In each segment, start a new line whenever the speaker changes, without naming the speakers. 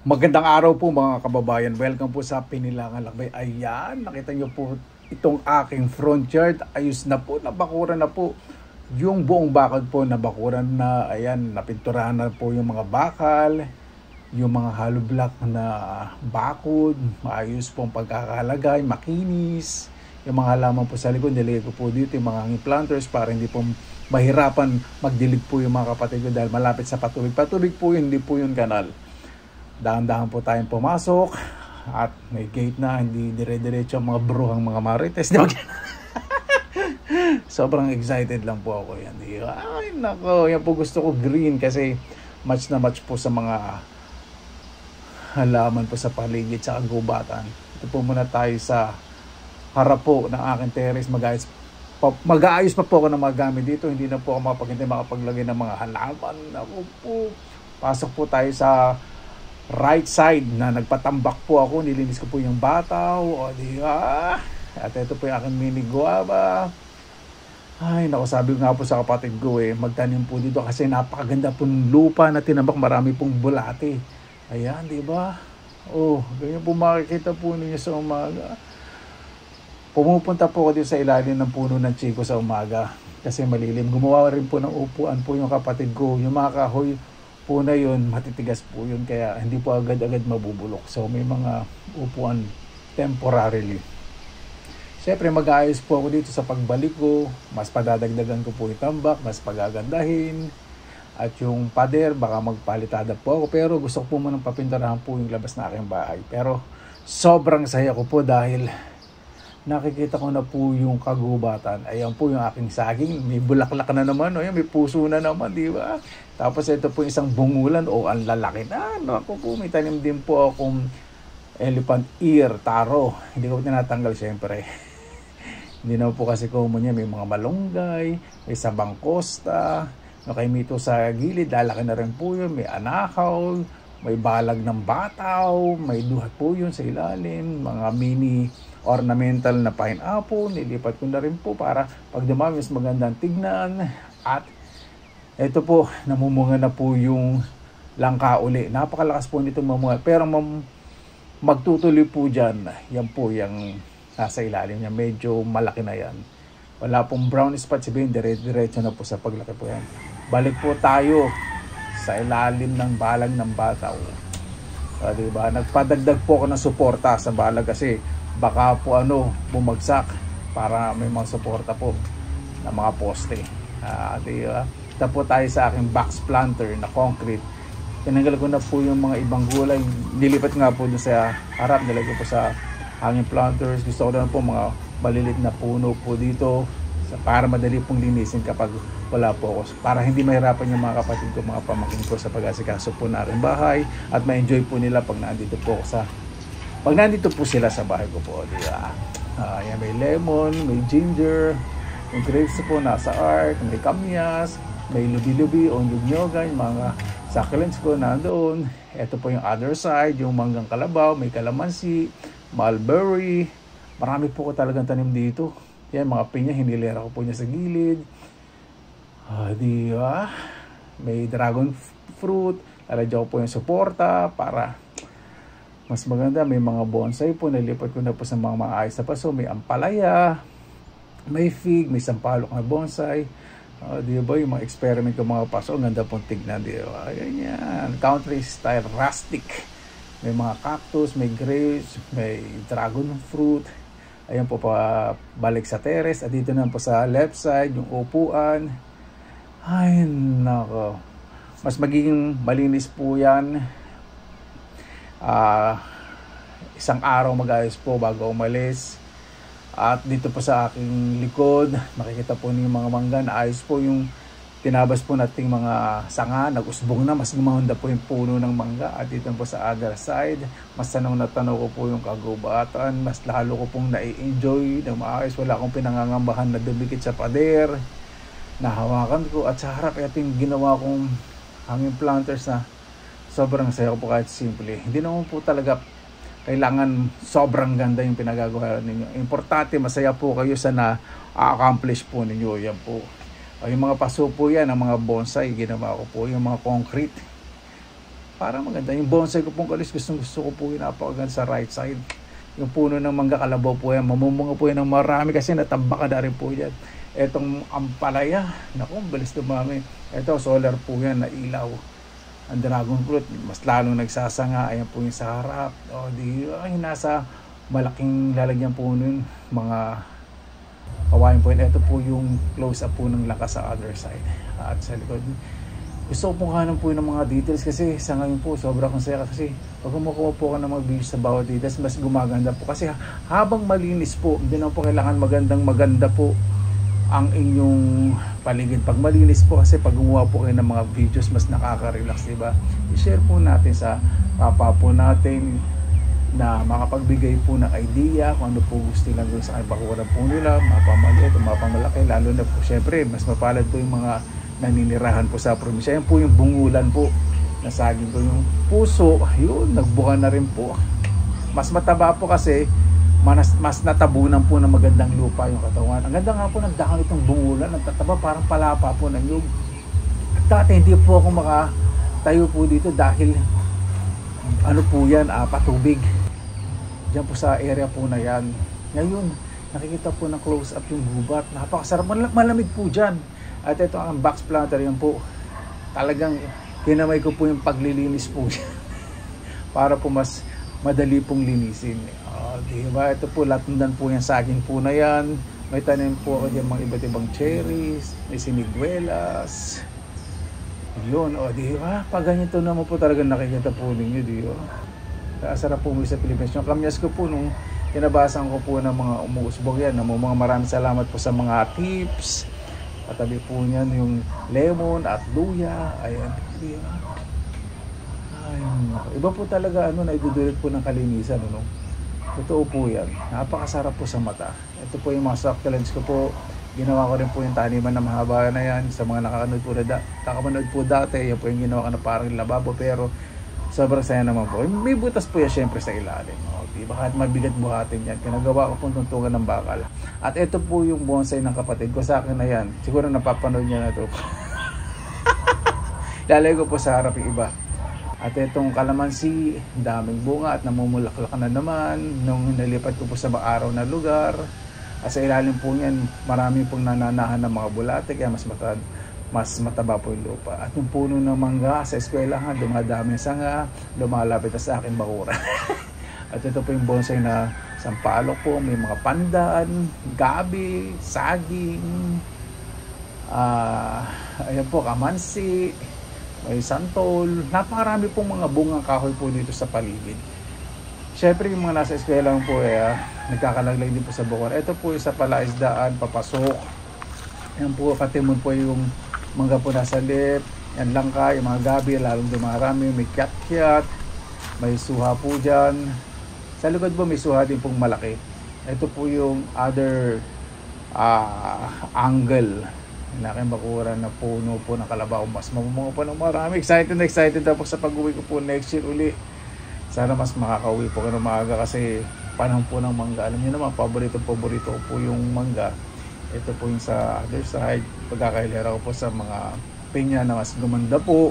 Magandang araw po mga kababayan. Welcome po sa Pinilangan Lakbay. Ayan, nakita nyo po itong aking front yard. Ayos na po, nabakuran na po. Yung buong bakal po nabakuran na. Ayan, napinturahan na po yung mga bakal. Yung mga hollow block na bakod. Maayos po ang pagkakalagay, makinis. Yung mga halaman po sa likod, nilagay ko po dito yung mga hanging planters para hindi po mahirapan magdilig po yung mga kapatid ko dahil malapit sa patubig. Patubig po yun, hindi po yun kanal. Dahan-dahan po tayong pumasok at may gate na, hindi dire-diretso ang mga bruhang mga marites. Di ba? Sobrang excited lang po ako yan. Ay nako, yan po gusto ko green kasi match na match po sa mga halaman po sa paligid sa kagubatan. Ito po muna tayo sa harap po ng aking terrace. Mag-aayos pa po ako ng mga gamit dito. Hindi na po ako makapaglagay ng mga halaman. Ako po, pasok po tayo sa right side na nagpatambak po ako, nilinis ko po yung bataw, o di ba? At ito po yung aking mini guava. Ay, naku, sabi ko nga po sa kapatid ko magtanim po dito kasi napakaganda po ng lupa na tinambak, marami pong bulate. Ayan, di ba? Oh, ganyan po makikita po ninyo sa umaga. Pumupunta po ako dito sa ilalim ng puno ng chiko sa umaga kasi malilim. Gumawa rin po ng upuan po yung kapatid ko, yung mga kahoy po na yun, matitigas po yun kaya hindi po agad-agad mabubulok. So may mga upuan temporarily. Siyempre mag-aayos po ako dito sa pagbalik ko. Mas padadagdagan ko po yung tambak, mas pagagandahin. At yung pader, baka magpalitada po ako. Pero gusto ko po munang papinturahan po yung labas na aking bahay. Pero sobrang saya ko po dahil nakikita ko na po yung kagubatan. Ayan po yung aking saging. May bulaklak na naman. O, may puso na naman, di ba? Tapos ito po isang bungulan. O, ang lalaki na. Naku po, may tanim din po akong elephant ear, taro. Hindi ko tinatanggal syempre. Hindi na po kasi common niya. May mga malunggay, may sabang costa. Okay, mito sa gilid. Lalaki na rin po yun. May anakaw, may balag ng bataw, may duhat po yun sa ilalim. Mga mini ornamental na pineapple, nilipat ko na rin po para pag dumami mas magandang tignan. At ito po, namumunga na po yung langka uli. Napakalakas po nito mamunga. Pero magtutuloy po dyan. Yan po yung nasa ilalim niya. Medyo malaki na yan. Wala pong brown spot. Sabihin, dire-diretso na po sa paglaki po yan. Balik po tayo sa ilalim ng balag ng bataw. Diba? Nagpadagdag po ako ng suporta sa balag kasi baka po bumagsak para may mga suporta po ng mga poste. Diba? Ito po tayo sa aking box planter na concrete. Tinanggal ko na po yung mga ibang gulay. Nilipat nga po dun sa harap. Nilagay po sa hanging planters. Gusto ko na po mga malilit na puno po dito para madali pong linisin kapag wala po ako. Para hindi mahirapan yung mga kapatid ko, mga pamangkin ko sa pag-asikaso po na aking bahay. At ma-enjoy po nila pag nandito po ako pag nandito po sila sa bahay ko po, di ba? Yan, may lemon, may ginger, yung grapes po nasa arc, may kamyas, may lubi-lubi o nyug-nyogan, yung mga succulents ko nandoon. Ito po yung other side, yung manggang kalabaw, may kalamansi, mulberry. Marami po ko talagang tanim dito. Yan, mga pinya, hinilera ko po niya sa gilid. Di ba? May dragon fruit, lalagyan ko po yung suporta para mas maganda. May mga bonsai po, nalipat ko na po sa mga maayos na paso. May ampalaya, may fig, may sampalok na bonsai. Di ba yung mga experiment ko mga paso, ang ganda pong tignan, di ba? Ganyan, country style, rustic. May mga cactus, may grapes, may dragon fruit. Ayan po pa balik sa terrace. At dito na po sa left side, yung upuan. Ay, nako. Mas magiging malinis po yan. Isang araw mag-ayos po bago umalis. At dito po sa aking likod, makikita po niyo yung mga mangga na ayos po yung tinabas po nating mga sanga, nag-usbong na, mas gumanda po yung puno ng mangga. At dito po sa other side, mas tanaw na tanaw ko po yung kagubatan, mas lalo ko pong nai-enjoy na maayos. Wala akong pinangangambahan na dumikit sa pader, nahawakan ko. At sa harap, ito yung ginawa kong hanging planters na sobrang saya ko po kahit simple. Hindi naman po talaga kailangan sobrang ganda yung pinagagawa ninyo. Importante, masaya po kayo sa na-accomplish po ninyo. Yan po. Yung mga paso po yan, ang mga bonsai, ginawa ko po yung mga concrete. Parang maganda. Yung bonsai ko pong kalis, gusto ko po yung napakaganda sa right side. Yung puno ng mangga kalabaw po yan. Mamumunga po yan ng marami kasi natambaka na rin po yan. Etong ampalaya, naku, balis dumami. Ito, solar po yan na ilaw. Ang dragon fruit, mas lalong nagsasanga. Ayan po yung sa harap. O, nasa malaking lalagyan po nun, mga kawain po. Ito po yung close up po ng lakas sa other side. At sa likod, gusto ko po kanan po ng mga details kasi sa ngayon po sobrang saya kasi pag kumukuha po ka ng mga videos sa bawat details, mas gumaganda po kasi habang malinis po, hindi na po kailangan maganda po ang inyong paligid. Pag malinis po kasi pag gumawa po kayo ng mga videos, mas nakaka-relax, diba? I-share po natin sa papa po natin na makapagbigay po ng idea kung ano po gusto lang doon sa bakuran po nila, mapamaliit o mapamalaki, lalo na po syempre mas mapalad po yung mga naninirahan po sa probinsya. Yan po yung bungulan po na saging ko. Yung puso, yun, nagbuka na rin po. Mas mataba po kasi mas natabunan po ng magandang lupa yung katawan. Ang ganda nga po ng dahon itong bungulan, nagtataba parang palapa po ng nyug. Dati hindi po ako makatayo po dito dahil ano po yan, patubig dyan po sa area po na yan. Ngayon nakikita po ng close up yung gubat, napakasarap, malamig po dyan. At ito ang box planter, yan po talagang kinamay ko po yung paglilinis po para po mas madali pong linisin. Diba? Ito po latundan po yan, saging po na yan. May tanim po ako dyan mga iba't ibang cherries, may siniguelas. Yun, diba? Pag ganito naman po talaga nakikita po ninyo, diba? Sarap po mo sa Pilipinas. Yung kamyas ko po nung tinabasan ko po ng mga umuusbog yan, mga maraming salamat po sa mga tips. Katabi po niyan yung lemon at luya. Ayan. Ayun. Iba po talaga na idudulot po ng kalinisan. Totoo po yan. Napakasarap po sa mata. Ito po yung mga succulents ko po. Ginawa ko rin po yung taniman na mahaba na yan. Sa mga nakakanood po dati, yan po yung ginawa ko na parang lababo. Pero sobrang saya naman po. May butas po yan syempre sa ilalim. Diba? Kahit mabigat buhatin yan. Kinagawa ko pong tuntungan ng bakal. At ito po yung bonsai ng kapatid ko. Sa akin na yan. Siguro napapanood niya na ito. Lalagay ko po sa harap yung iba. At itong kalamansi, daming bunga at namumulaklak na naman. Nung nalipat ko po sa araw na lugar. At sa ilalim po niyan, marami pong nananahan ng mga bulate. Kaya mas mataba po yung lupa. At yung puno ng mangga sa eskwelahan, dumadami sanga, lumalapit na sa akin bakura. At ito po yung bonsai na sampalok po, may mga pandan, gabi, saging, ayan po, kamansi, may santol. Napakarami pong mga bungang kahoy po dito sa paligid. Siyempre yung mga nasa eskwela po nagkakalaglag din po sa bukor. Ito po yung sa palaisdaan, papasok. Ayan po, katimon po yung mangga po nasa lip. Yan langka, yung mga gabi, lalong dumarami. May kiat-kiat, may suha po dyan. Sa likod po may suha din pong malaki. Ito po yung other angle. Laking bakuran na puno po ng kalabaw. Mas mamumunga po ng marami. Excited tapos sa pag-uwi ko po next year uli. Sana mas makakauwi po kayo ng maaga kasi panahon po ng mangga. Alam niyo naman, paborito ko po yung mangga. Ito po yung sa other side. Pagkakailera ko po sa mga pinya na mas gumanda po.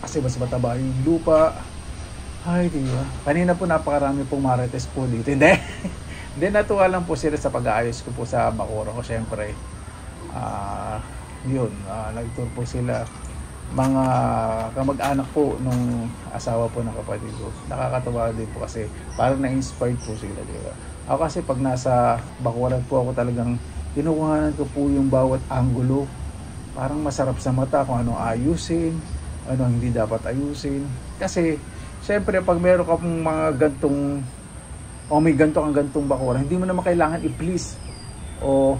Kasi mas mataba yung lupa. Ay, diba? Kanina po napakarami pong marites po dito. Hindi. Hindi, natuwa lang po sila sa pag-aayos ko po sa bakura ko. Siyempre, yun, nag-tour po sila. Mga kamag-anak po nung asawa po ng kapatid ko. Nakakatawa din po kasi parang na-inspired po sila. Diba? Ako kasi pag nasa bakuran po ako talagang kinukuhanan ko po yung bawat anggulo. Parang masarap sa mata kung ano ayusin, ano hindi dapat ayusin. Kasi siyempre, pag meron ka pong mga gantong may gantong bakuran, hindi mo naman kailangan i-please o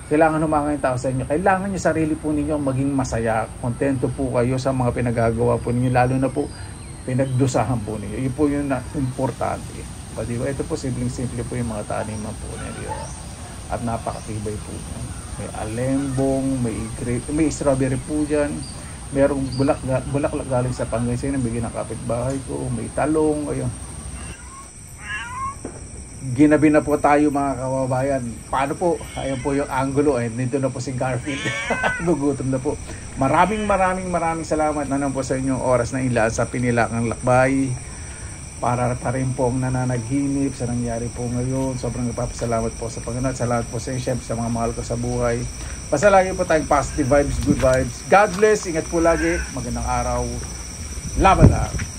kailangan humangan yung tao sa inyo. Kailangan yung sarili po ninyo maging masaya. Kontento po kayo sa mga pinagagawa po ninyo, lalo na po pinagdusahan po ninyo. Yun po yung importante. Diba? Ito po, simple po yung mga taniman po ninyo. At napakatibay po. May alembong, may strawberry po dyan. Merong bulaklak galing sa Pangasinan, bigyan ng kapitbahay ko. May talong, ayun. Ginabi na po tayo mga kababayan. Paano po? Ayan po yung angulo. Dito na po si Garfield. Gugutom na po. Maraming salamat na po sa inyong oras na ilaan sa Pinilakang Lakbay. Para pa rin po ang nananaginip sa nangyari po ngayon. Sobrang nagpapasalamat po sa Panginoon. Salamat po sa inyo, syempre sa mga mahal ko sa buhay. Basta lagi po tayong positive vibes, good vibes. God bless. Ingat po lagi. Magandang araw. Laban lang.